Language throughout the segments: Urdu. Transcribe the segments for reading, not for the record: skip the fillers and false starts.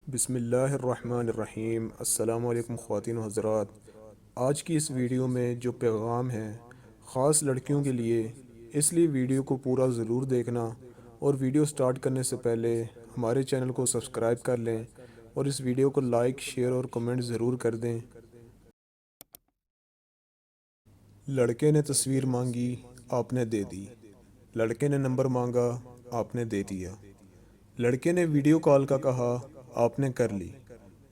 بسم اللہ الرحمن الرحیم۔ السلام علیکم خواتین و حضرات۔ آج کی اس ویڈیو میں جو پیغام ہے خاص لڑکیوں کے لیے، اس لیے ویڈیو کو پورا ضرور دیکھنا، اور ویڈیو سٹارٹ کرنے سے پہلے ہمارے چینل کو سبسکرائب کر لیں اور اس ویڈیو کو لائک، شیئر اور کمنٹ ضرور کر دیں۔ لڑکے نے تصویر مانگی، آپ نے دے دی۔ لڑکے نے نمبر مانگا، آپ نے دے دیا۔ لڑکے نے ویڈیو کال کا کہا، آپ نے کر لی۔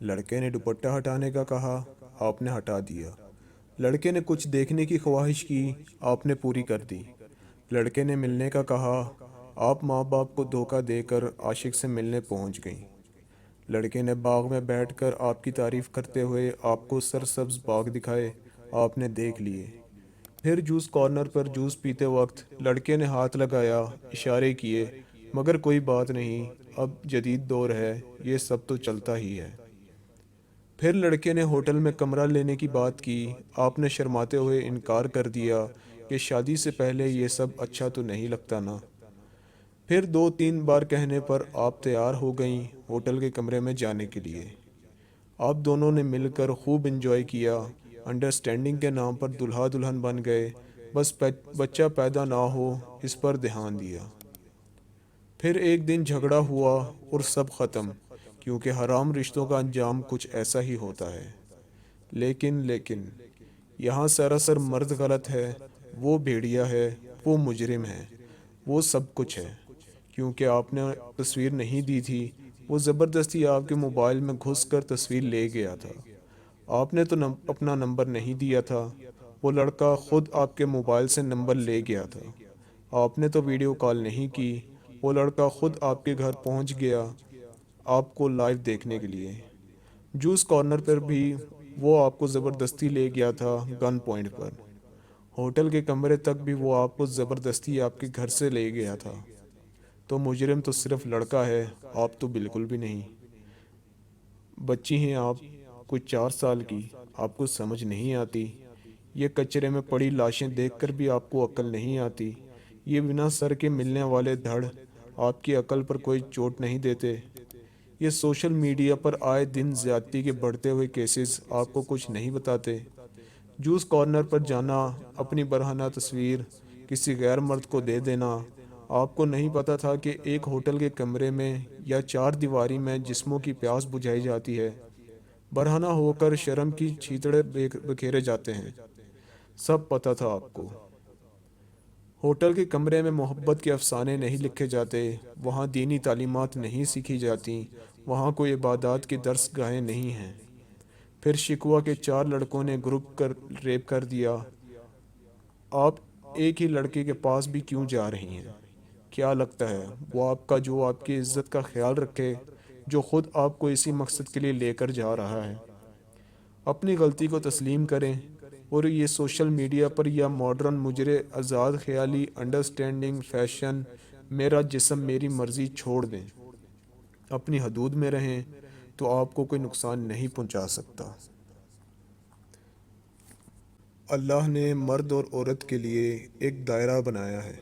لڑکے نے دوپٹہ ہٹانے کا کہا، آپ نے ہٹا دیا۔ لڑکے نے کچھ دیکھنے کی خواہش کی، آپ نے پوری کر دی۔ لڑکے نے ملنے کا کہا، آپ ماں باپ کو دھوکہ دے کر عاشق سے ملنے پہنچ گئیں۔ لڑکے نے باغ میں بیٹھ کر آپ کی تعریف کرتے ہوئے آپ کو سرسبز باغ دکھائے، آپ نے دیکھ لیے۔ پھر جوس کارنر پر جوس پیتے وقت لڑکے نے ہاتھ لگایا، اشارے کیے، مگر کوئی بات نہیں، اب جدید دور ہے، یہ سب تو چلتا ہی ہے۔ پھر لڑکے نے ہوٹل میں کمرہ لینے کی بات کی، آپ نے شرماتے ہوئے انکار کر دیا کہ شادی سے پہلے یہ سب اچھا تو نہیں لگتا نا۔ پھر 2-3 بار کہنے پر آپ تیار ہو گئیں ہوٹل کے کمرے میں جانے کے لیے۔ آپ دونوں نے مل کر خوب انجوائے کیا، انڈرسٹینڈنگ کے نام پر دلہا دلہن بن گئے، بس بچہ پیدا نہ ہو اس پر دھیان دیا۔ پھر ایک دن جھگڑا ہوا اور سب ختم، کیونکہ حرام رشتوں کا انجام کچھ ایسا ہی ہوتا ہے۔ لیکن یہاں سراسر مرد غلط ہے، وہ بھیڑیا ہے، وہ مجرم ہے، وہ سب کچھ ہے، کیونکہ آپ نے تصویر نہیں دی تھی، وہ زبردستی آپ کے موبائل میں گھس کر تصویر لے گیا تھا۔ آپ نے تو اپنا نمبر نہیں دیا تھا، وہ لڑکا خود آپ کے موبائل سے نمبر لے گیا تھا۔ آپ نے تو ویڈیو کال نہیں کی، وہ لڑکا خود آپ کے گھر پہنچ گیا آپ کو لائیو دیکھنے کے لیے۔ جوس کارنر پر بھی وہ آپ کو زبردستی لے گیا تھا، گن پوائنٹ پر۔ ہوٹل کے کمرے تک بھی وہ آپ کو زبردستی آپ کے گھر سے لے گیا تھا۔ تو مجرم تو صرف لڑکا ہے، آپ تو بالکل بھی نہیں۔ بچی ہیں آپ، کوئی 4 سال کی، آپ کو سمجھ نہیں آتی۔ یہ کچرے میں پڑی لاشیں دیکھ کر بھی آپ کو عقل نہیں آتی۔ یہ بنا سر کے ملنے والے دھڑ آپ کی عقل پر کوئی چوٹ نہیں دیتے۔ یہ سوشل میڈیا پر آئے دن زیادتی کے بڑھتے ہوئے کیسز آپ کو کچھ نہیں بتاتے۔ جوس کارنر پر جانا، اپنی برہنہ تصویر کسی غیر مرد کو دے دینا، آپ کو نہیں پتا تھا کہ ایک ہوٹل کے کمرے میں یا 4 دیواری میں جسموں کی پیاس بجھائی جاتی ہے، برہنہ ہو کر شرم کی چھیتڑے بکھیرے جاتے ہیں۔ سب پتا تھا آپ کو۔ ہوٹل کے کمرے میں محبت کے افسانے نہیں لکھے جاتے، وہاں دینی تعلیمات نہیں سیکھی جاتی، وہاں کوئی عبادات کی درس گاہیں نہیں ہیں۔ پھر شکوہ کے 4 لڑکوں نے گروپ کر ریپ کر دیا، آپ ایک ہی لڑکے کے پاس بھی کیوں جا رہی ہیں؟ کیا لگتا ہے وہ آپ کا جو آپ کی عزت کا خیال رکھے، جو خود آپ کو اسی مقصد کے لیے لے کر جا رہا ہے؟ اپنی غلطی کو تسلیم کریں، اور یہ سوشل میڈیا پر یا ماڈرن مجرے آزاد خیالی، انڈرسٹینڈنگ، فیشن، میرا جسم میری مرضی چھوڑ دیں۔ اپنی حدود میں رہیں تو آپ کو کوئی نقصان نہیں پہنچا سکتا۔ اللہ نے مرد اور عورت کے لیے ایک دائرہ بنایا ہے۔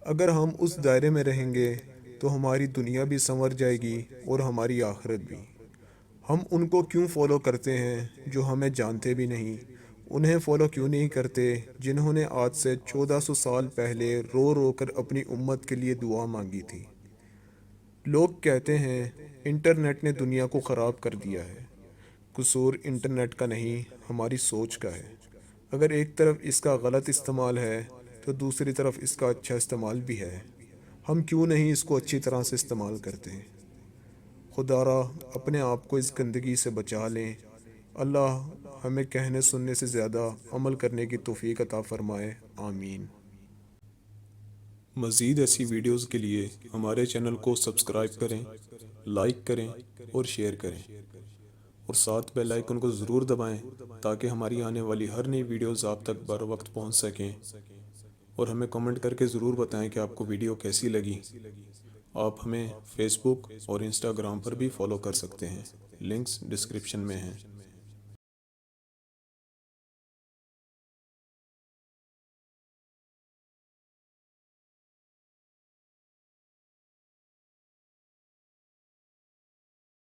اگر ہم اس دائرے میں رہیں گے تو ہماری دنیا بھی سنور جائے گی اور ہماری آخرت بھی۔ ہم ان کو کیوں فالو کرتے ہیں جو ہمیں جانتے بھی نہیں؟ انہیں فالو کیوں نہیں کرتے جنہوں نے آج سے 1400 سال پہلے رو رو کر اپنی امت کے لیے دعا مانگی تھی؟ لوگ کہتے ہیں انٹرنیٹ نے دنیا کو خراب کر دیا ہے۔ قصور انٹرنیٹ کا نہیں، ہماری سوچ کا ہے۔ اگر ایک طرف اس کا غلط استعمال ہے تو دوسری طرف اس کا اچھا استعمال بھی ہے۔ ہم کیوں نہیں اس کو اچھی طرح سے استعمال کرتے؟ خدا را اپنے آپ کو اس گندگی سے بچا لیں۔ اللہ ہمیں کہنے سننے سے زیادہ عمل کرنے کی توفیق عطا فرمائے، آمین۔ مزید ایسی ویڈیوز کے لیے ہمارے چینل کو سبسکرائب کریں، لائک کریں اور شیئر کریں، اور ساتھ بیل آئیکن کو ضرور دبائیں تاکہ ہماری آنے والی ہر نئی ویڈیوز آپ تک بر وقت پہنچ سکیں۔ اور ہمیں کمنٹ کر کے ضرور بتائیں کہ آپ کو ویڈیو کیسی لگی۔ آپ ہمیں فیس بک اور انسٹاگرام پر بھی فالو کر سکتے ہیں، لنکس ڈسکرپشن میں ہیں۔